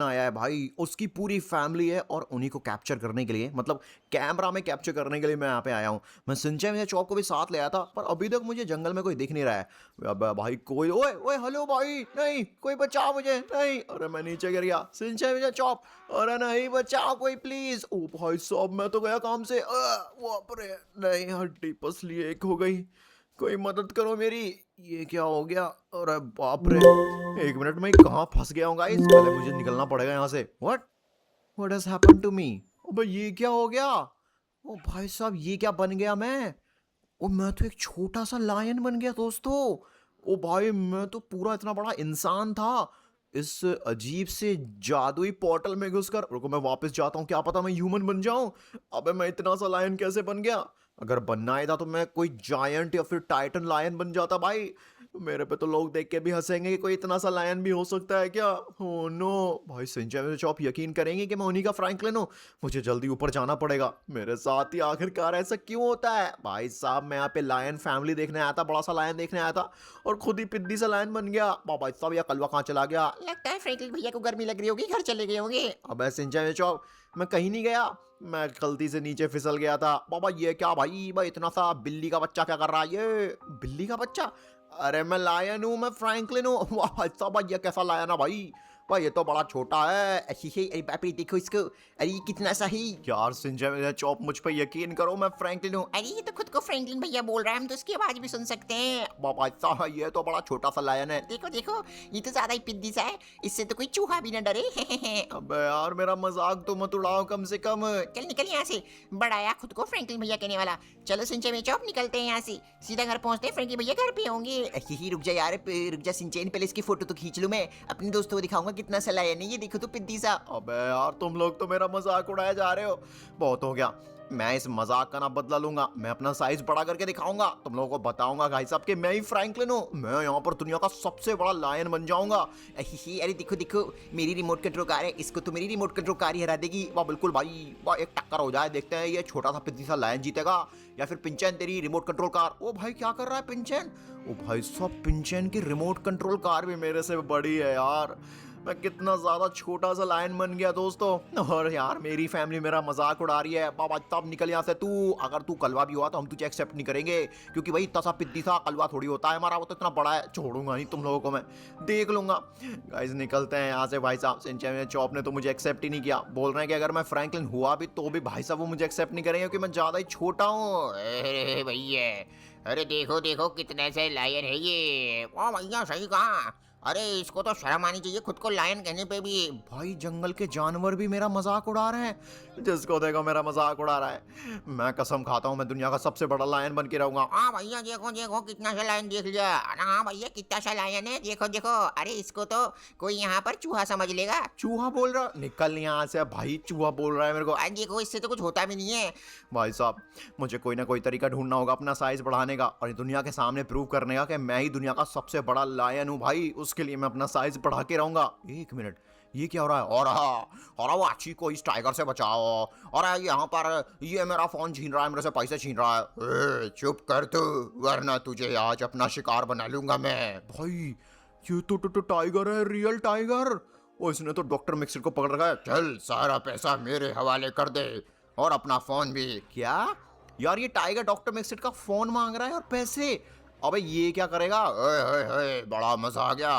आया है भाई, उसकी पूरी फैमिली है और उन्हीं को कैप्चर करने के लिए, मतलब कैमरा में कैप्चर करने के लिए मैं यहाँ पे आया हूँ। मैं सिंचैन या चौप को भी साथ ले आया था, पर अभी तक मुझे जंगल में कोई दिख नहीं रहा है। अब भाई कोई, ओए ओए हेलो भाई, नहीं कोई बचाओ मुझे, नहीं, अरे मैं नीचे गिर गया। सिंचैन या चौप, अरे नहीं बचाओ कोई प्लीज। ओ भाई साहब मैं तो गया काम से, बाप रे, नहीं हड्डी पसली एक हो गई, कोई मदद करो मेरी। ये क्या हो गया, अरे बाप रे, एक मिनट में कहाँ फंस गया हूँ गाइस, पहले मुझे निकलना पड़ेगा यहाँ से। What has happened to me? अबे ये क्या हो गया? ओ भाई साहब ये क्या बन गया मैं? ओ मैं तो एक छोटा सा लायन बन गया दोस्तों। ओ भाई मैं तो पूरा इतना बड़ा इंसान था, इस अजीब से जादुई पोर्टल में घुसकर। रुको मैं वापस जाता हूँ, क्या पता मैं ह्यूमन बन जाऊं। अबे मैं इतना सा लायन कैसे बन गया? अगर बनना ही था तो मैं कोई जायंट या फिर टाइटन लायन बन जाता भाई। मेरे पे तो लोग देख के भी हंसेंगे कि कोई इतना सा लायन भी हो सकता है क्या। ओ नो भाई, सिंचैन और चॉप यकीन करेंगे कि मैं उन्हीं का फ्रैंकलिन हूँ। मुझे जल्दी ऊपर जाना पड़ेगा, मेरे साथ ही आखिरकार ऐसा क्यों होता है? भाई साहब मैं यहाँ पे लायन फैमिली देखने आया था, बड़ा सा लायन देखने आया था, और खुद ही पिद्दी सा लायन बन गया। भाई साहब यह कलवा कहाँ चला गया? लगता है फ्रैंकलिन भैया को गर्मी लग रही होगी, घर चले गए होंगे। अबे सिंचैन और चॉप, मैं कहीं नहीं गया, मैं गलती से नीचे फिसल गया था। बाबा ये क्या भाई इतना सा बिल्ली का बच्चा क्या कर रहा है? ये बिल्ली का बच्चा? अरे मैं लायन हूँ, मैं फ्रैंकलिन हूँ। वाह भाई साहब ये कैसा लायन है भाई? भाई ये तो बड़ा छोटा है। अच्छी से, अरे बाप रे देखो इसको, अरे ये कितना सही। यार सिंचैन चॉप मुझ पे यकीन करो, मैं फ्रैंकलिन हूँ। अरे ये तो खुद को फ्रैंकलिन भैया बोल रहा है, हम तो इसकी आवाज भी सुन सकते हैं। बाबा साहब ये तो बड़ा छोटा सा लायन है। देखो देखो, ये तो ज्यादा ही पिद्दी सा है, इससे तो कोई चूहा भी ना डरे। अबे यार मेरा मजाक तो मत उड़ाओ कम से कम। चल निकल यहाँ से, बढ़ाया खुद को फ्रैंकलिन भैया कहने वाला। चलो सिंचैन में चौप निकलते हैं यहाँ से, सीधा घर पहुँचते हैं, फ्रैंकलिन भैया घर पे होंगे। ही रुक जा यार, रुक जा सिंचैन, पहले इसकी फोटो तो खींच लूं मैं, अपने दोस्तों को दिखाऊंगा कितना सलाह है। नहीं ये देखो तो पिद्दी सा। अबे यार तुम लोग तो मेरा मजाक उड़ाए जा रहे हो, बहुत हो गया। मैं इस मजाक का ना बदला लूंगा, मैं अपना साइज बड़ा करके दिखाऊंगा, तुम लोगों को बताऊंगा भाई साहब कि मैं ही फ्रैंकलिन हूँ। मैं यहाँ पर दुनिया का सबसे बड़ा लायन बन जाऊंगा। अरे देखो देखो, मेरी रिमोट कंट्रोल कार है, इसको तो मेरी रिमोट कंट्रोल कार ही हरा देगी। वाह बिल्कुल भाई, वाह एक टक्कर हो जाए, देखते हैं ये छोटा सा पिद्दी सा लायन जीतेगा या फिर पिंचैन तेरी रिमोट कंट्रोल कार। ओ भाई क्या कर रहा है पिंचैन? ओ भाई सब, पिंचैन की रिमोट कंट्रोल कार भी मेरे से बड़ी है यार। मैं कितना ज्यादा छोटा सा लायन बन गया दोस्तों। और यार मेरी फैमिली मेरा मजाक उड़ा रही है। बाबा तब निकल यहाँ से तू, अगर तू कलवा भी हुआ तो हम तुझे एक्सेप्ट नहीं करेंगे, क्योंकि भाई इतना सा पिद्दी सा कलवा थोड़ी होता है हमारा, वो तो इतना बड़ा है, छोड़ूंगा नहीं तुम लोगों को, मैं देख लूंगा। गाइस निकलते हैं यहाँ से। भाई साहब सिंचैन चॉप ने तो मुझे एक्सेप्ट ही नहीं किया, बोल रहे हैं कि अगर मैं फ्रैंकलिन हुआ भी तो भी भाई साहब वो मुझे एक्सेप्ट नहीं करेंगे क्योंकि मैं ज्यादा ही छोटा हूँ। अरे भैया, अरे देखो देखो कितने से लायन है ये। वाह भैया सही कहा, अरे इसको तो शर्म आनी चाहिए खुद को लायन कहने पे भी। भाई जंगल के जानवर भी मेरा मजाक उड़ा रहे हैं, जिसको देखो मेरा मजाक उड़ा रहा है। मैं कसम खाता हूँ मैं दुनिया का सबसे बड़ा लायन बन के रहूंगा। हाँ भैया देखो देखो कितना सा लायन देख लिया। अरे हाँ भैया कितना सा लायन है, देखो देखो। अरे इसको तो कोई यहाँ पर चूहा समझ लेगा। चूहा बोल रहा? निकल यहाँ से भाई, चूहा बोल रहा है मेरे को। अरे देखो इससे तो कुछ होता भी नहीं है। भाई साहब मुझे कोई ना कोई तरीका ढूंढना होगा अपना साइज बढ़ाने का और दुनिया के सामने प्रूव करने का कि मैं ही दुनिया का सबसे बड़ा लायन हूँ भाई। उसके लिए मैं अपना साइज बढ़ा के रहूंगा। एक मिनट, ये क्या हो रहा है? और वो अच्छी को इस टाइगर से बचाओ। और यहाँ पर ये मेरा फोन छीन रहा है, मेरे से पैसे छीन रहा है। चुप कर तू, वरना तुझे आज अपना शिकार बना लूंगा मैं। भाई ये तो टाइगर है, रियल टाइगर। ओ इसने तो डॉक्टर मिक्सर को पकड़ रखा है। चल सारा पैसा मेरे हवाले कर दे, और अपना फोन भी। क्या यार, ये टाइगर डॉक्टर मिक्सर का फोन मांग रहा है और पैसे? अबे ये क्या करेगा? ओए बड़ा मजा आ गया,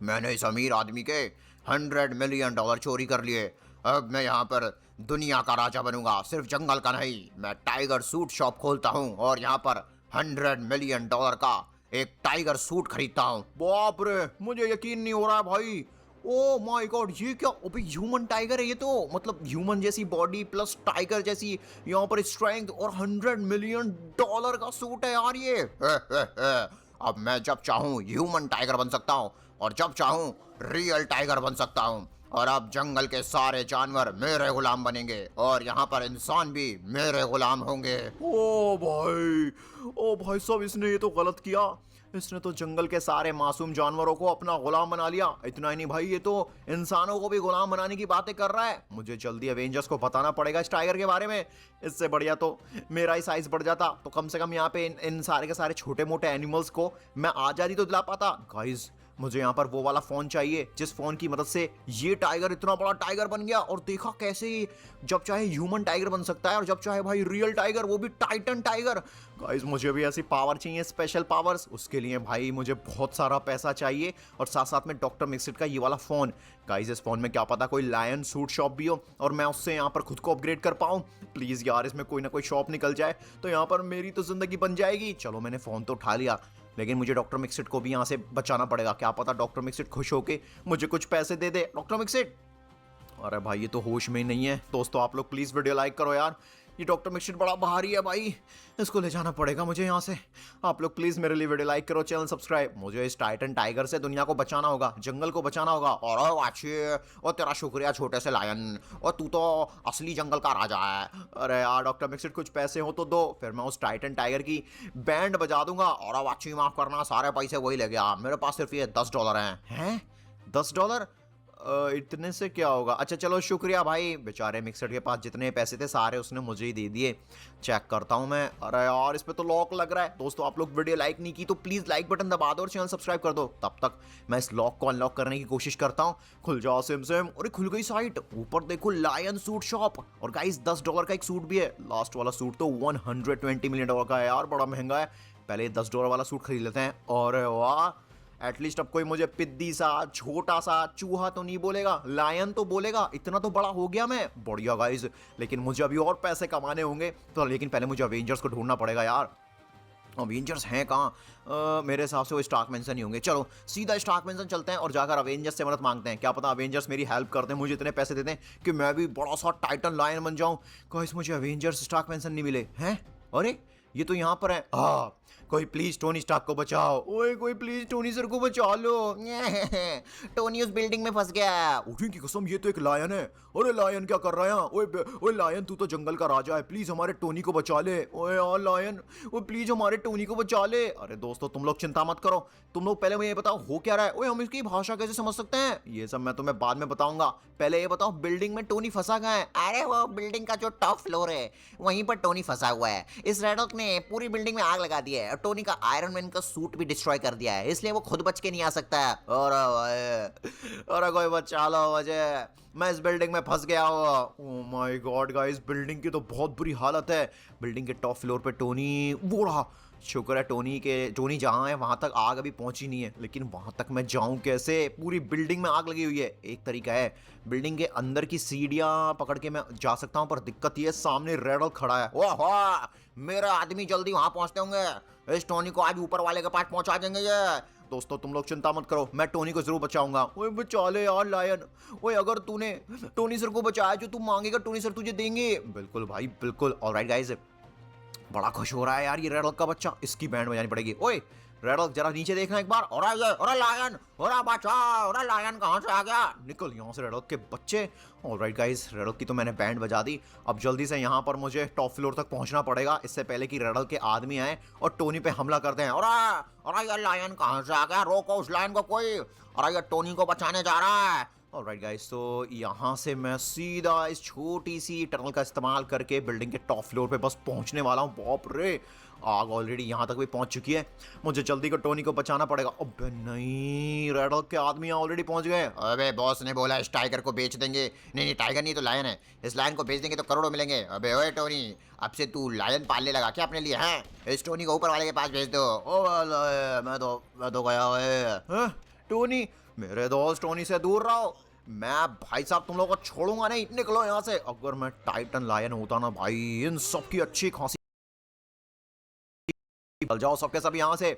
मैंने इस अमीर आदमी के $100 मिलियन चोरी कर लिए। अब मैं यहाँ पर दुनिया का राजा बनूंगा, सिर्फ जंगल का नहीं। मैं टाइगर सूट शॉप खोलता हूँ और यहाँ पर $100 मिलियन का एक टाइगर सूट खरीदता हूँ। बाप रे, मुझे यकीन नहीं हो रहा है भाई। ओ माय गॉड, ये क्या? अबे ह्यूमन टाइगर है ये तो, मतलब ह्यूमन जैसी बॉडी प्लस टाइगर जैसी यहाँ पर स्ट्रेंथ और $100 मिलियन का सूट है यार ये। अब मैं जब चाहूँ ह्यूमन टाइगर बन सकता हूँ और जब चाहूँ रियल टाइगर बन सकता हूँ। और अब जंगल के सारे जानवर मेरे गुलाम बनेंगे और यहाँ पर इंसान भी मेरे गुलाम होंगे। ओ भाई साहब, इसने ये तो गलत किया। इसने तो जंगल के सारे मासूम जानवरों को अपना गुलाम बना लिया। इतना ही नहीं भाई, ये तो इंसानों को भी गुलाम बनाने की बातें कर रहा है। मुझे जल्दी एवेंजर्स को बताना पड़ेगा इस टाइगर के बारे में। इससे बढ़िया तो मेरा ही साइज बढ़ जाता, तो कम से कम यहाँ पे इन सारे के सारे छोटे मोटे एनिमल्स को मैं आज़ादी तो दिला पाता। गाइस मुझे यहाँ पर वो वाला फोन चाहिए जिस फोन की मदद से ये टाइगर इतना बड़ा टाइगर बन गया, और देखा कैसे ही जब चाहे ह्यूमन टाइगर बन सकता है और जब चाहे भाई रियल टाइगर, वो भी टाइटन टाइगर। गाइस मुझे भी ऐसी पावर चाहिए, स्पेशल पावर्स। उसके लिए भाई मुझे बहुत सारा पैसा चाहिए और साथ साथ में डॉक्टर मिक्सिट का ये वाला फोन। गाइस इस फोन में क्या पता कोई लायन सूट शॉप भी हो और मैं उससे यहाँ पर खुद को अपग्रेड कर पाऊँ। प्लीज यार इसमें कोई ना कोई शॉप निकल जाए तो यहाँ पर मेरी तो जिंदगी बन जाएगी। चलो मैंने फोन तो उठा लिया, लेकिन मुझे डॉक्टर मिक्सिट को भी यहाँ से बचाना पड़ेगा। क्या पता डॉक्टर मिक्सिट खुश होके मुझे कुछ पैसे दे दे। डॉक्टर मिक्सिट, अरे भाई ये तो होश में ही नहीं है। दोस्तों आप लोग प्लीज वीडियो लाइक करो यार, ये डॉक्टर मिक्सिट बड़ा भारी है भाई, इसको ले जाना पड़ेगा मुझे यहाँ से। आप लोग प्लीज मेरे लिए वीडियो लाइक करो, चैनल सब्सक्राइब। मुझे इस टाइटन टाइगर से दुनिया को बचाना होगा, जंगल को बचाना होगा। और वाची, और तेरा शुक्रिया छोटे से लायन, और तू तो असली जंगल का राजा है। अरे यार डॉक्टर मिक्सिट कुछ पैसे हो तो दो, फिर मैं उस टाइटन टाइगर की बैंड बजा दूंगा। और वाची माफ करना, सारे पैसे वही ले गया, मेरे पास सिर्फ ये $10 हैं $10? इतने से क्या होगा? अच्छा चलो शुक्रिया भाई। बेचारे मिक्सर के पास जितने पैसे थे सारे उसने मुझे ही दे दिए। चेक करता हूँ मैं। अरे यार इस पे तो लॉक लग रहा है। दोस्तों आप लोग वीडियो लाइक नहीं की तो प्लीज लाइक बटन दबा दो और चैनल सब्सक्राइब कर दो। तब तक मैं इस लॉक को अनलॉक करने की कोशिश करता हूँ। खुल जाओ सिम सिम। अरे खुल गई साइट। ऊपर देखो लायन सूट शॉप, और गाइस $10 का एक सूट भी है। लास्ट वाला सूट तो $120 मिलियन का है यार, बड़ा महंगा है। पहले $10 वाला सूट खरीद लेते हैं। और वाह, एटलीस्ट अब कोई मुझे पिद्दी सा छोटा सा चूहा तो नहीं बोलेगा, लायन तो बोलेगा। इतना तो बड़ा हो गया मैं। बढ़िया गाइस, लेकिन मुझे अभी और पैसे कमाने होंगे तो, लेकिन पहले मुझे अवेंजर्स को ढूंढना पड़ेगा यार। अवेंजर्स हैं कहाँ? मेरे हिसाब से वो स्टार्क मेंशन ही होंगे। चलो सीधा स्टार्क मेंशन चलते हैं और जाकर अवेंजर्स से मदद मांगते हैं। क्या पता अवेंजर्स मेरी हेल्प करते हैं, मुझे इतने पैसे देते हैं कि मैं भी बड़ा सा टाइटन लायन बन जाऊं। गाइस मुझे अवेंजर्स स्टार्क मेंशन नहीं मिले हैं। अरे ये तो यहाँ पर है। कोई प्लीज टोनी स्टार्क को बचाओ। ओए कोई प्लीज टोनी सर को बचा लो। टोनी उस बिल्डिंग में फंस गया। उठी की कसम, ये तो एक लायन है। अरे लायन क्या कर रहा है यहाँ? ओए लायन तू तो जंगल का राजा है, प्लीज हमारे टोनी को बचा ले। ओए यार लायन, ओए प्लीज हमारे टोनी को बचा ले। अरे दोस्तों तुम लोग चिंता मत करो, तुम लोग पहले मुझे ये बताओ हो क्या रहा है। ओए हम इसकी भाषा कैसे समझ सकते हैं? ये सब मैं तुम्हें बाद में बताऊंगा। पहले ये बताओ बिल्डिंग में टोनी फंसा गया है? अरे वो बिल्डिंग का जो टॉप फ्लोर है वहीं पर टोनी फंसा हुआ है। इस रेड हॉक ने पूरी बिल्डिंग में आग लगा दी है और टोनी का आयरन मैन का सूट भी डिस्ट्रॉय कर दिया है, इसलिए वो खुद बच के नहीं आ सकता है। अरे कोई बचा लो मुझे, मैं इस बिल्डिंग में फंस गया हूँ। Oh my God guys, building की तो बहुत बुरी हालत है। बिल्डिंग के टॉप फ्लोर पे टोनी वो रहा। शुक्र है टोनी जहाँ है वहां तक आग अभी पहुंची नहीं है, लेकिन वहां तक मैं जाऊं कैसे? पूरी बिल्डिंग में आग लगी हुई है। एक तरीका है, बिल्डिंग के अंदर की सीढ़ियां पकड़ के मैं जा सकता हूं, पर दिक्कत ये है सामने रेड हॉक खड़ा है। ओह मेरा आदमी जल्दी वहां पहुंचते होंगे, इस टोनी को आज ऊपर वाले के पास पहुंचा देंगे ये। दोस्तों तुम लोग चिंता मत करो, मैं टोनी को जरूर बचाऊंगा। ओए बचा ले यार लायन। ओए अगर तूने टोनी सर को बचाया, जो तू मांगेगा टोनी सर तुझे देंगे। बिल्कुल भाई बिल्कुल। ऑलराइट गाइस, बड़ा खुश हो रहा है यार ये रेड हॉक का बच्चा, इसकी बैंड बजानी पड़ेगी। ओए रेड हॉक जरा नीचे देखना एक बार। और ये और लायन, और बचा, और लायन कहां से आ गया? निकल यहाँ से रेड हॉक के बच्चे। ऑलराइट गाइस, रेड हॉक की तो मैंने बैंड बजा दी। अब जल्दी से यहाँ पर मुझे टॉप फ्लोर तक पहुंचना पड़ेगा, इससे पहले कि रेड हॉक के आदमी आए और टोनी पे हमला करते हैं। और ये लायन कहां से आ गया? रोको उस लायन को कोई, और ये टोनी को बचाने जा रहा है। ऑलराइट गाइस, तो यहाँ से मैं सीधा इस छोटी सी टनल का इस्तेमाल करके बिल्डिंग के टॉप फ्लोर पे बस पहुंचने वाला हूँ। बाप रे, आग ऑलरेडी यहाँ तक भी पहुंच चुकी है। मुझे जल्दी को टोनी को बचाना पड़ेगा। अबे नहीं, रेड हॉक के आदमी यहाँ ऑलरेडी पहुंच गए। अबे बॉस ने बोला इस टाइगर को बेच देंगे। नहीं टाइगर नहीं तो लायन है, इस लायन को बेच देंगे तो करोड़ों मिलेंगे। अबे ओए टोनी, अब से तू लायन पालने लगा क्या अपने लिए? हैं, इस टोनी को ऊपर वाले के पास भेज दो। ओ मैं तो गया। टोनी, मेरे दोस्त टोनी से दूर रहो। मैं भाई साहब तुम लोगों को छोड़ूंगा नहीं, निकलो यहाँ से। अगर मैं टाइटन लायन होता ना भाई, इन सब की अच्छी खासी चल जाओ सबके सब यहाँ से।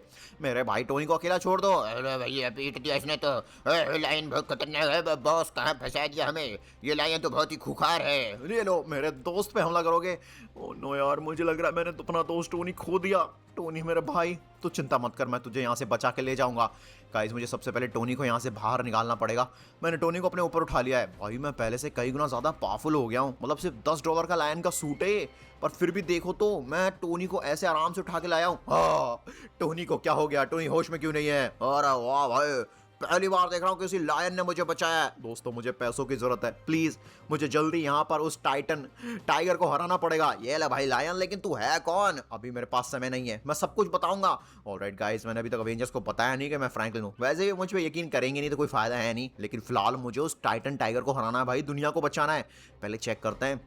मेरे भाई टोनी को अकेला छोड़ दो। अरे भैया पीट दिया इसने तो। लायन बहुत खतरनाक है बॉस, कहाँ फंसा दिया हमें? ये लायन तो बहुत ही खुखार है। ले लो, मेरे दोस्त पे हमला करोगे? ओ नो यार, मुझे लग रहा है मैंने तो अपना दोस्त टोनी खो दिया। टोनी मेरे भाई, तो चिंता मत कर, मैं तुझे यहाँ से बचा के ले जाऊंगा। गाइस मुझे सबसे पहले टोनी को यहाँ से बाहर निकालना पड़ेगा। मैंने टोनी को अपने ऊपर उठा लिया है। भाई मैं पहले से कई गुना ज़्यादा पावरफुल हो गया हूँ। मतलब सिर्फ $10 का लायन का सूट है, पर फिर भी देखो तो मैं टोनी को ऐसे आराम से उठा के लाया हूँ। हाँ, टोनी को क्या हो गया? टोनी होश में क्यों नहीं है? अरे वाह भाई, पहली बार देख रहा हूँ किसी लायन ने मुझे बचाया है। दोस्तों मुझे पैसों की जरूरत है, प्लीज मुझे जल्दी यहाँ पर उस टाइगर को हराना पड़ेगा। ये ले भाई लायन, लेकिन तू है कौन? अभी मेरे पास समय नहीं है, मैं सब कुछ बताऊंगा। ऑलराइट गाइस, मैंने अभी तक अवेंजर्स को बताया नहीं कि मैं फ्रैंकलिन हूँ। वैसे भी मुझ पे यकीन करेंगे नहीं तो कोई फायदा है नहीं, लेकिन फिलहाल मुझे उस टाइगर को हराना है भाई, दुनिया को बचाना है। पहले चेक करते हैं।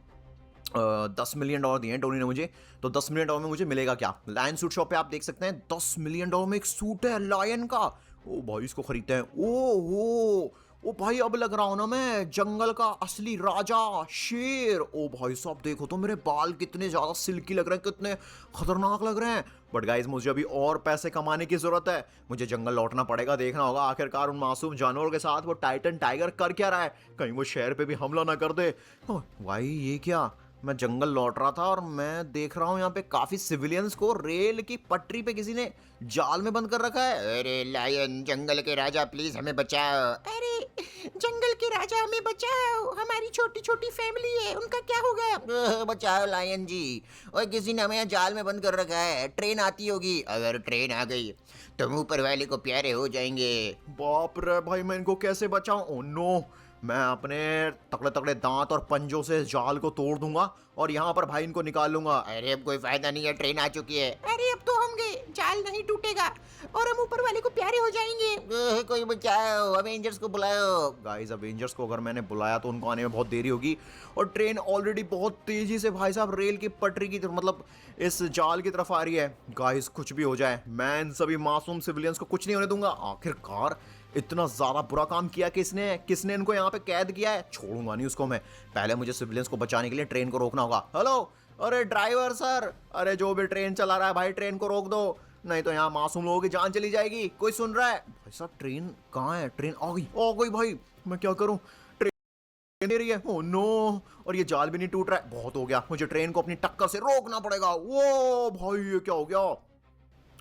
10 मिलियन डॉलर दिए हैं टोनी ने मुझे, तो 10 मिलियन डॉलर में मुझे मिलेगा क्या? लायन सूट शॉप पे आप देख सकते हैं 10 मिलियन डॉलर में एक सूट है लायन का। ओ भाई इसको खरीदते हैं। ओ भाई अब लग रहा हूं ना मैं जंगल का असली राजा शेर। ओ भाई साहब देखो तो मेरे बाल कितने ज्यादा सिल्की लग रहे हैं, कितने खतरनाक लग रहे हैं। बट गाइज मुझे अभी और पैसे कमाने की जरूरत है, मुझे जंगल लौटना पड़ेगा, देखना होगा आखिरकार उन मासूम जानवरों के साथ वो टाइगर कर क्या रहा है, कहीं वो शहर पे भी हमला ना कर दे। ओह, भाई ये क्या, मैं जंगल लौट रहा था और मैं देख रहा हूँ यहाँ पे काफी सिविलियंस को रेल की पटरी पे किसी ने जाल में बंद कर रखा है। अरे लायन जंगल के राजा प्लीज हमें बचाओ। अरे जंगल के राजा हमें बचाओ, हमारी छोटी छोटी फैमिली है, उनका क्या होगा? बचाओ लायन जी। और किसी ने हमें यहाँ जाल में बंद कर रखा है, ट्रेन आती होगी, अगर ट्रेन आ गई तो मुंह पर वाले को प्यारे हो जाएंगे। बाप रे भाई मैं इनको कैसे बचाऊं? ओह नो, मैं अपने तगड़े तगड़े दांत और पंजों से जाल को तोड़ दूंगा और यहाँ पर भाई इनको निकाल लूंगा। अरे अब कोई फायदा नहीं है, ट्रेन आ चुकी है। अरे अब तो हम गए, जाल नहीं टूटेगा और हम ऊपर वाले को प्यारे हो जाएंगे। कोई बचाओ, अवेंजर्स को बुलाओ। गाइस अवेंजर्स को अगर मैंने बुलाया तो उनको आने में बहुत देरी होगी, और ट्रेन ऑलरेडी बहुत तेजी से भाई साहब रेल की पटरी की तरफ, मतलब इस जाल की तरफ आ रही है। गाइस कुछ भी हो जाए मैं इन सभी मासूम सिविलियंस को कुछ नहीं होने दूंगा। आखिरकार इतना ज्यादा बुरा काम किया किसने इनको यहाँ पे कैद किया है, छोड़ूंगा नहीं उसको मैं। पहले मुझे सिविलियंस को बचाने के लिए ट्रेन को रोकना होगा। हेलो, अरे ड्राइवर सर, अरे जो भी ट्रेन चला रहा है भाई ट्रेन को रोक दो, नहीं तो यहाँ मासूम लोगों की जान चली जाएगी। कोई सुन रहा है? भाई साहब ट्रेन कहाँ है? ट्रेन आ गई भाई, मैं क्या करूँ? ट्रेन दे रही है। ओह नो, और ये जाल भी नहीं टूट रहा है। बहुत हो गया, मुझे ट्रेन को अपनी टक्कर से रोकना पड़ेगा। वो भाई ये क्या हो गया?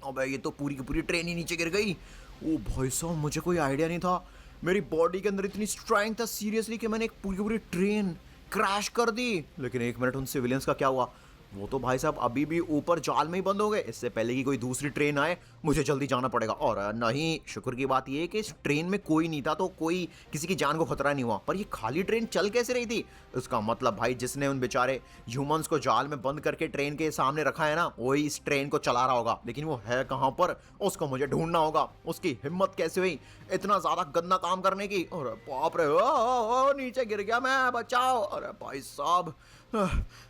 अबे ये तो पूरी की पूरी ट्रेन ही नीचे गिर गई। ओ भाई साहब मुझे कोई आइडिया नहीं था, मेरी बॉडी के अंदर इतनी स्ट्रेंथ था सीरियसली कि मैंने एक पूरी की पूरी ट्रेन क्रैश कर दी। लेकिन एक मिनट, उन सिविलियंस का क्या हुआ? वो तो भाई साहब अभी भी ऊपर जाल में ही बंद हो गए। इससे पहले कि कोई दूसरी ट्रेन आए मुझे जल्दी जाना पड़ेगा। और नहीं, शुक्र की बात ये है कि इस ट्रेन में कोई नहीं था, तो कोई किसी की जान को खतरा नहीं हुआ। पर ये खाली ट्रेन चल कैसे रही थी? इसका मतलब भाई जिसने उन बेचारे ह्यूमंस को जाल में बंद करके ट्रेन के सामने रखा है ना, वही इस ट्रेन को चला रहा होगा। लेकिन वो है कहाँ पर? उसको मुझे ढूंढना होगा। उसकी हिम्मत कैसे हुई इतना ज्यादा गंदा काम करने की? और बाप रे, ओ, नीचे गिर गया मैं, बचाओ। अरे भाई साहब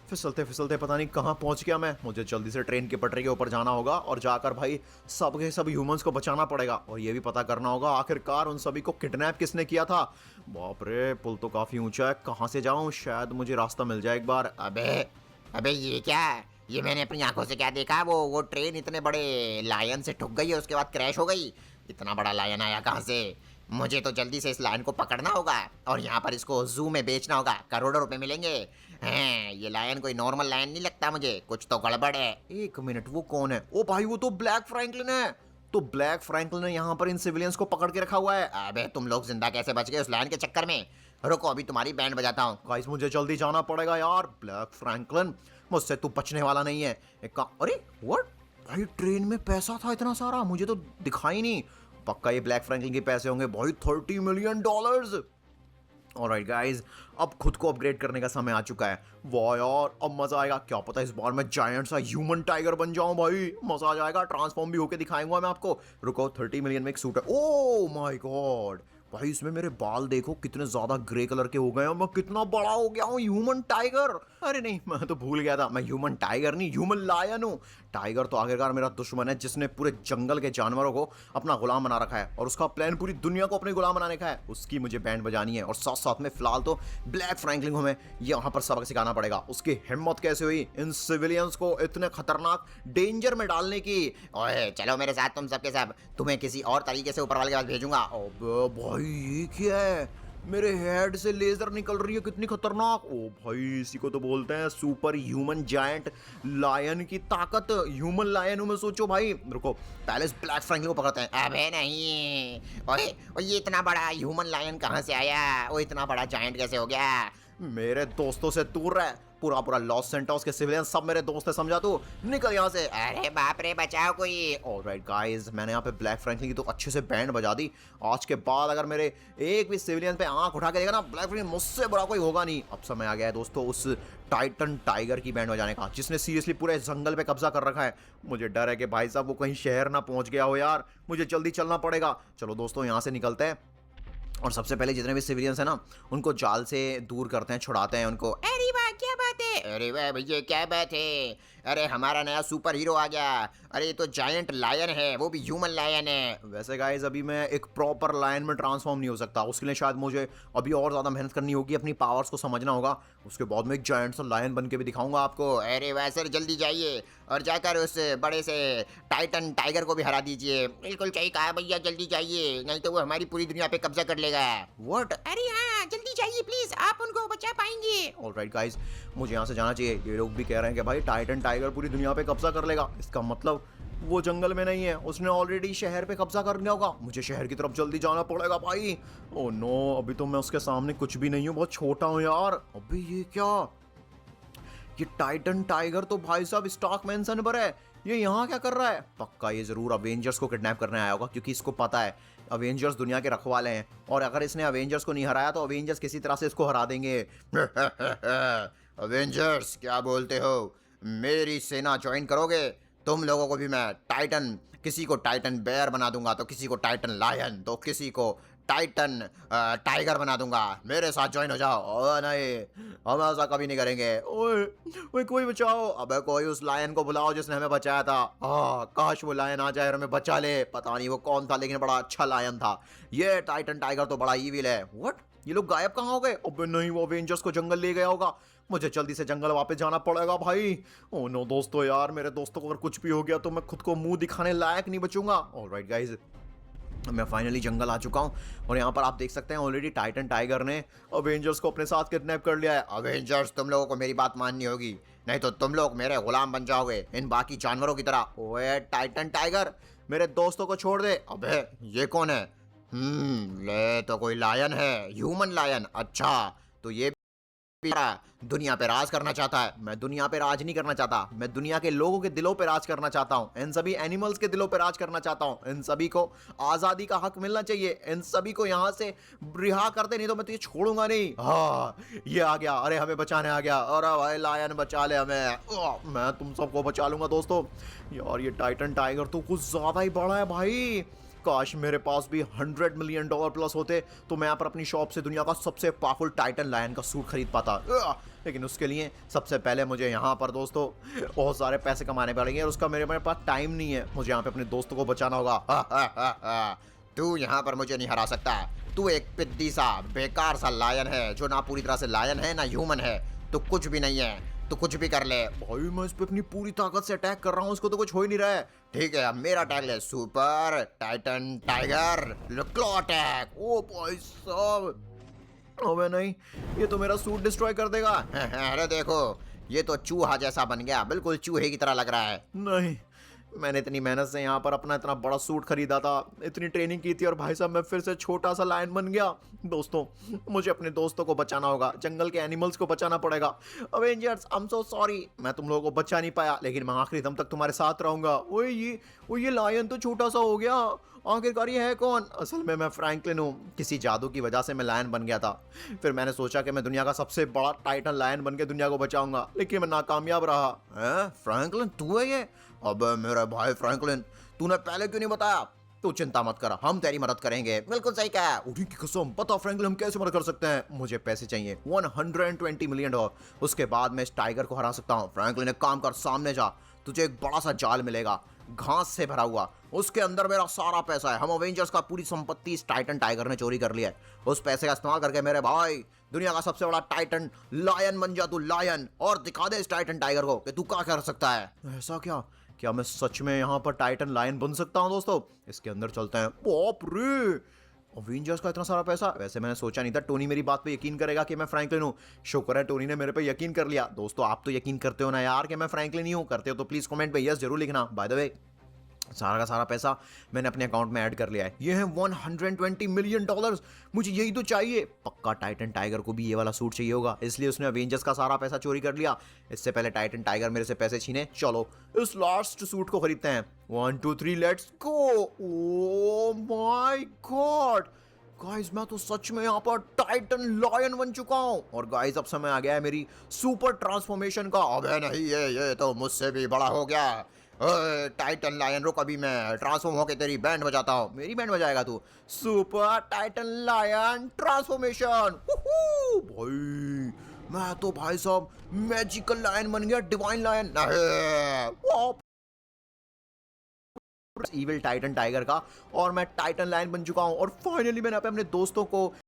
फिसलते फिसलते पता नहीं कहाँ पहुंच गया मैं। मुझे जल्दी से ट्रेन की पटरी के ऊपर जाना होगा और जाकर भाई सब के सब ह्यूमंस को बचाना पड़ेगा, और ये भी पता करना होगा आखिरकार उन सभी को किडनैप किसने किया था। बाप रे, पुल तो काफी ऊंचा है, कहाँ से जाऊं? शायद मुझे रास्ता मिल जाए एक बार। अबे ये क्या, ये मैंने अपनी आंखों से क्या देखा? वो ट्रेन इतने बड़े लायन से ठुक गई और उसके बाद क्रैश हो गई। इतना बड़ा लायन आया कहाँ से? मुझे तो जल्दी से इस लायन को पकड़ना होगा और यहाँ पर इसको जू में बेचना होगा, करोड़ों रुपए मिलेंगे। हैं, ये लायन कोई नॉर्मल लायन नहीं लगता मुझे, कुछ तो गड़बड़ है। एक मिनट, वो कौन है? ओ भाई वो तो ब्लैक फ्रैंकलिन है। तो ब्लैक फ्रैंकलिन ने यहाँ पर इन सिविलियंस को पकड़ के रखा हुआ है। अबे तुम लोग जिंदा कैसे बच गए उस लायन के चक्कर में? रुको अभी तुम्हारी बैंड बजाता हूँ। गाइस मुझे जल्दी जाना पड़ेगा यार। ब्लैक फ्रैंकलिन, मुझसे तू बचने वाला नहीं है। अरे व्हाट भाई, ट्रेन में पैसा था इतना सारा, मुझे तो दिखाई नहीं। पक्का ये ब्लैक फ्रैंकलिन के पैसे होंगे भाई, $30 मिलियन। ऑलराइट गाइस, अब खुद को अपग्रेड करने का समय आ चुका है। वाह यार, अब मजा आएगा। क्या पता इस बार मैं जायंट सा ह्यूमन टाइगर बन जाऊं भाई, मजा आ जाएगा। ट्रांसफॉर्म भी होके दिखाऊंगा मैं आपको। रुको, 30 मिलियन में एक सूट है। ओह माय गॉड भाई, इसमें मेरे बाल देखो कितने ज्यादा ग्रे कलर के हो गए हैं, मैं कितना बड़ा हो गया हूँ, ह्यूमन टाइगर। अरे नहीं, मैं तो भूल गया था, मैं ह्यूमन टाइगर नहीं, ह्यूमन लायन हूँ। टाइगर तो आखिरकार मेरा दुश्मन है, जिसने पूरे जंगल के जानवरों को अपना गुलाम बना रखा है, और उसका प्लान पूरी दुनिया को अपने गुलाम बनाने का है। उसकी मुझे बैंड बजानी है, और साथ साथ में फिलहाल तो ब्लैक फ्रैंकलिन को हमें यहाँ पर सबक सिखाना पड़ेगा। उसकी हिम्मत कैसे हुई इन सिविलियंस को इतने खतरनाक डेंजर में डालने की। ओए चलो मेरे साथ तुम सबके सब, तुम्हें किसी और तरीके से ऊपर वाले के पास भेजूंगा। अबे भाई ये क्या है? मेरे हेड से लेजर निकल रही है, कितनी खतरनाक। ओ भाई, इसी को तो बोलते हैं सुपर ह्यूमन जायंट लायन की ताकत। ह्यूमन लायन हूं मैं, सोचो भाई। रुको, पहले इस ब्लैक फ्रैंकलिन को पकड़ते हैं। अबे नहीं, ओए ये इतना बड़ा ह्यूमन लायन कहाँ से आया? वो इतना बड़ा जायंट कैसे हो गया? मेरे दोस्तों से दूर रह। पूरा पूरा लॉस सेंटोस के सिविलियन सब मेरे दोस्त है, समझा तू? निकल यहाँ से। अरे बाप रे, बचाओ कोई। ऑलराइट गाइस, मैंने यहाँ पे ब्लैक फ्रैंकलिन की तो अच्छे से बैंड बजा दी। आज के बाद अगर मेरे एक भी सिविलियन पे आंख उठा के देगा ना ब्लैक फ्रैंकलिन, मुझसे बड़ा कोई होगा नहीं। अब समय आ गया है दोस्तों उस टाइटन टाइगर की बैंड बजाने का, जिसने सीरियसली पूरे जंगल पे कब्जा कर रखा है। मुझे डर है कि भाई साहब वो कहीं शहर ना पहुंच गया हो यार, मुझे जल्दी चलना पड़ेगा। चलो दोस्तों यहाँ से निकलते हैं और सबसे पहले जितने भी सिविलियंस हैं ना उनको जाल से दूर करते हैं, छुड़ाते हैं उनको। अरे वाह, क्या बात है। अरे वाह भैया, क्या बात है। अरे हमारा नया सुपर हीरो आ गया। अरे ये तो जायंट लायन है, वो भी ह्यूमन लायन है। वैसे गाइस अभी मैं एक प्रॉपर लायन में ट्रांसफॉर्म नहीं हो सकता, उसके लिए शायद मुझे अभी और ज़्यादा मेहनत करनी होगी, अपनी पावर्स को समझना होगा। उसके बाद मैं एक जायंट सा लायन बन के भी दिखाऊंगा आपको। अरे वाह सर, जल्दी जाइए और जाकर उस बड़े से टाइटन टाइगर को भी हरा दीजिए। बिल्कुल सही कहा भैया, जल्दी जाइए, नहीं तो वो हमारी पूरी दुनिया पे कब्जा कर लेगा। व्हाट? अरे हाँ, जल्दी जाइए प्लीज, आप उनको बचा पाएंगे। ऑलराइट गाइस, मुझे यहाँ से जाना चाहिए। ये लोग भी कह रहे हैं कि भाई टाइटन टाइगर पूरी दुनिया पे कब्जा कर लेगा। इसका मतलब वो जंगल में नहीं है, उसने ऑलरेडी शहर पे कब्जा कर लिया होगा। मुझे शहर की तरफ जल्दी जाना पड़ेगा भाई। ओह नो, अभी तो मैं उसके सामने कुछ भी नहीं हूँ, बहुत छोटा हूँ यार। अभी ये क्या, ये टाइटन टाइगर तो भाई साहब स्टॉक मैंसन पर है। ये यहाँ क्या कर रहा है? पक्का ये जरूर अवेंजर्स को किडनैप करने आया होगा, क्योंकि इसको पता है अवेंजर्स दुनिया के रखवाले हैं, और अगर इसने अवेंजर्स को नहीं हराया तो अवेंजर्स किसी तरह से इसको हरा देंगे। अवेंजर्स क्या बोलते हो? मेरी सेना ज्वाइन करोगे? तुम लोगों को भी मैं टाइटन, किसी को टाइटन बेयर बना दूंगा, तो किसी को टाइटन लायन, तो किसी को टाइटन टाइगर बना दूंगा। मेरे साथ ज्वाइन हो जाओ। ओए नहीं, हम ऐसा कभी नहीं करेंगे। ओए ओए, कोई बचाओ। अबे कोई उस लायन को बुलाओ जिसने हमें बचाया था। काश वो लायन आ जाए और हमें बचा ले। पता नहीं वो कौन था, लेकिन बड़ा अच्छा लायन था। ये टाइटन टाइगर तो बड़ा ईविल है। व्हाट? ये लोग गायब कहाँ हो गए? अबे नहीं, वो अवेंजर्स को जंगल ले गया होगा। मुझे जल्दी से जंगल वापस जाना पड़ेगा भाई। ओ नो दोस्तों, यार मेरे दोस्तों को अगर कुछ भी हो गया तो मैं खुद को मुंह दिखाने लायक नहीं बचूंगा। ऑलराइट गाइस, मैं फाइनली जंगल आ चुका हूँ और यहाँ पर आप देख सकते हैं ऑलरेडी टाइटन टाइगर ने अवेंजर्स को अपने साथ किडनैप कर लिया है। अवेंजर्स, तुम लोगों को मेरी बात माननी होगी, नहीं तो तुम लोग मेरे गुलाम बन जाओगे, इन बाकी जानवरों की तरह। ओए टाइटन टाइगर, मेरे दोस्तों को छोड़ दे। अबे ये कौन है? ले तो कोई लायन है, ह्यूमन लायन। अच्छा, तो ये दुनिया पे राज करना चाहता है। मैं दुनिया पे राज नहीं करना चाहता, मैं दुनिया के लोगों के दिलों पे राज करना चाहता हूँ। इन सभी एनिमल्स के दिलों पे राज करना चाहता हूँ। इन सभी को आज़ादी का हक मिलना चाहिए। इन सभी को यहाँ से रिहा कर दे, नहीं तो मैं तुझे छोड़ूंगा नहीं। हाँ, ये आ गया। अरे हमें बचाने आ गया। अरे भाई लायन बचा ले हमें। मैं तुम सबको बचा लूंगा दोस्तों। यार ये टाइटन टाइगर तो कुछ ज़्यादा ही बड़ा है भाई। काश मेरे पास भी $100 मिलियन प्लस होते तो मैं यहाँ पर अपनी शॉप से दुनिया का सबसे पावरफुल टाइटन लायन का सूट खरीद पाता। लेकिन उसके लिए सबसे पहले मुझे यहाँ पर दोस्तों बहुत सारे पैसे कमाने पड़ेंगे, और उसका मेरे पास टाइम नहीं है। मुझे यहाँ पे अपने दोस्तों को बचाना होगा। तू यहाँ पर मुझे नहीं हरा सकता। तू एक पिद्दी सा बेकार सा लायन है, जो ना पूरी तरह से लायन है ना ह्यूमन है। तू कुछ भी नहीं है, तू कुछ भी कर ले। भाई मैं इस पे अपनी पूरी ताकत से अटैक कर रहा हूँ, उसको तो कुछ हो ही नहीं रहा है। ठीक है, अब मेरा अटैक ले, super titan tiger claw attack. ओ भाई साहब, अबे नहीं, ये तो मेरा सूट डिस्ट्रॉय कर देगा। अरे देखो, ये तो चूहा जैसा बन गया, बिल्कुल चूहे की तरह लग रहा है। नहीं, मैंने इतनी मेहनत से यहाँ पर अपना इतना बड़ा सूट खरीदा था, इतनी ट्रेनिंग की थी, और भाई साहब मैं फिर से छोटा सा लायन बन गया। दोस्तों, मुझे अपने दोस्तों को बचाना होगा, जंगल के एनिमल्स को बचाना पड़ेगा। Avengers, I am so sorry, मैं तुम लोगों को बचा नहीं पाया, लेकिन मैं आखिरी दम तक तुम्हारे साथ रहूंगा। ओए ये लायन तो छोटा सा हो गया। आखिरकार ये है कौन? असल में मैं फ्रैंकलिन हूँ। किसी जादू की वजह से मैं लायन बन गया था। फिर मैंने सोचा कि मैं दुनिया का सबसे बड़ा टाइटन लायन बन के दुनिया को बचाऊंगा, लेकिन मैं नाकामयाब रहा। फ्रैंकलिन तू है ये? अबे मेरा भाई फ्रैंकलिन, तूने पहले क्यों नहीं बताया? तू चिंता मत कर, हम तेरी मदद करेंगे। बिल्कुल सही कहा। उठी की कसम, बता फ्रैंकलिन हम कैसे मदद कर सकते हैं? मुझे पैसे चाहिए, $120 मिलियन। उसके बाद मैं इस टाइगर को हरा सकता हूँ। फ्रैंकलिन एक काम कर, सामने जा, तुझे एक बड़ा सा जाल मिलेगा, घास से भरा हुआ। उसके अंदर मेरा सारा पैसा है। हम अवेंजर्स का पूरी संपत्ति इस टाइटन टाइगर ने चोरी कर लिया है। उस पैसे का इस्तेमाल करके मेरे भाई दुनिया का सबसे बड़ा टाइटन लायन बन जा तू, लायन, और दिखा दे इस टाइटन टाइगर को कि तू क्या कर सकता है। ऐसा क्या मैं सच में यहाँ पर टाइटन लायन बन सकता हूँ? दोस्तों, इसके अंदर चलते हैं। बाप रे, अवेंजर्स का इतना सारा पैसा। वैसे मैंने सोचा नहीं था टोनी मेरी बात पे यकीन करेगा कि मैं फ्रैंकलिन हूँ। शुक्र है टोनी ने मेरे पे यकीन कर लिया। दोस्तों, आप तो यकीन करते हो ना यार कि मैं फ्रैंकलिन ही हूँ? करते हो तो प्लीज कमेंट पे यस जरूर लिखना। बाय द वे, सारा का सारा पैसा मैंने अपने अकाउंट में ऐड कर लिया है। ये है $120 मिलियन। मुझे यही तो चाहिए। पक्का टाइटन टाइगर को भी ये वाला सूट चाहिए होगा, इसलिए उसने अवेंजर्स का सारा पैसा चोरी कर लिया। इससे पहले टाइटन टाइगर मेरे से पैसे छीने। चलो इस लास्ट सूट को खरीदते हैं। 1 2 3 let's go. Oh my God guys, मैं तो सच में यहाँ पर टाइटन लायन बन चुका हूँ। और गाइस अब समय आ गया है मेरी सुपर ट्रांसफॉर्मेशन का। अबे नहीं, ये तो मुझसे भी बड़ा हो गया। ओए टाइटन लायन, रुक, अभी मैं ट्रांसफॉर्म होके तेरी बैंड बजाता हूँ। मेरी बैंड बजाएगा तू? Super titan lion transformation. भाई मैं तो भाई साहब मैजिकल लायन बन गया, divine lion. Evil titan tiger का, और मैं टाइटन लायन बन चुका हूँ। और फाइनली मैंने अपने दोस्तों को